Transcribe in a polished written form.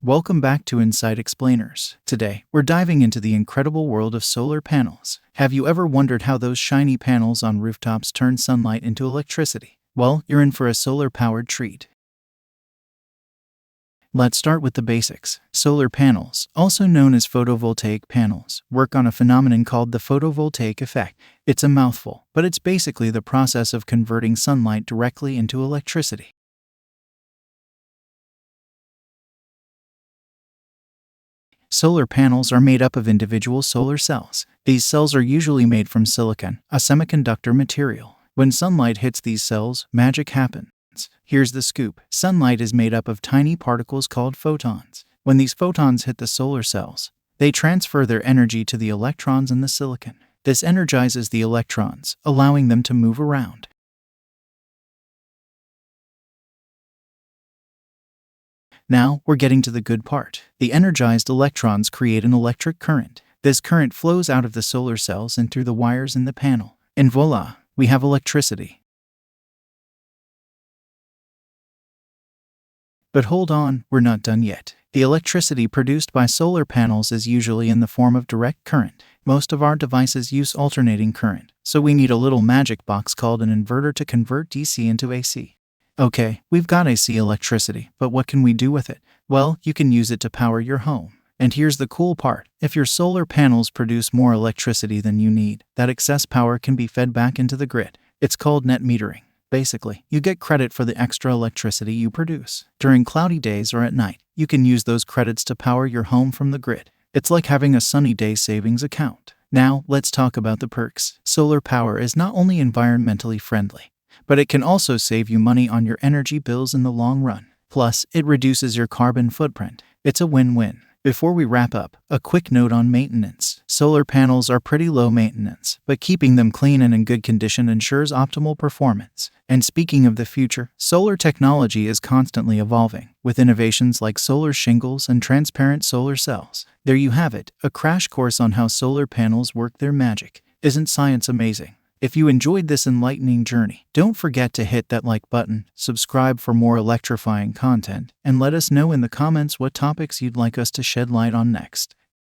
Welcome back to Insight Explainers. Today, we're diving into the incredible world of solar panels. Have you ever wondered how those shiny panels on rooftops turn sunlight into electricity? Well, you're in for a solar-powered treat. Let's start with the basics. Solar panels, also known as photovoltaic panels, work on a phenomenon called the photovoltaic effect. It's a mouthful, but it's basically the process of converting sunlight directly into electricity. Solar panels are made up of individual solar cells. These cells are usually made from silicon, a semiconductor material. When sunlight hits these cells, magic happens. Here's the scoop. Sunlight is made up of tiny particles called photons. When these photons hit the solar cells, they transfer their energy to the electrons in the silicon. This energizes the electrons, allowing them to move around. Now, we're getting to the good part. The energized electrons create an electric current. This current flows out of the solar cells and through the wires in the panel. And voila, we have electricity. But hold on, we're not done yet. The electricity produced by solar panels is usually in the form of direct current. Most of our devices use alternating current, so we need a little magic box called an inverter to convert DC into AC. Okay, we've got AC electricity, but what can we do with it? Well, you can use it to power your home. And here's the cool part. If your solar panels produce more electricity than you need, that excess power can be fed back into the grid. It's called net metering. Basically, you get credit for the extra electricity you produce. During cloudy days or at night, you can use those credits to power your home from the grid. It's like having a sunny day savings account. Now, let's talk about the perks. Solar power is not only environmentally friendly, but it can also save you money on your energy bills in the long run. Plus, it reduces your carbon footprint. It's a win-win. Before we wrap up, a quick note on maintenance. Solar panels are pretty low maintenance, but keeping them clean and in good condition ensures optimal performance. And speaking of the future, solar technology is constantly evolving, with innovations like solar shingles and transparent solar cells. There you have it, a crash course on how solar panels work their magic. Isn't science amazing? If you enjoyed this enlightening journey, don't forget to hit that like button, subscribe for more electrifying content, and let us know in the comments what topics you'd like us to shed light on next.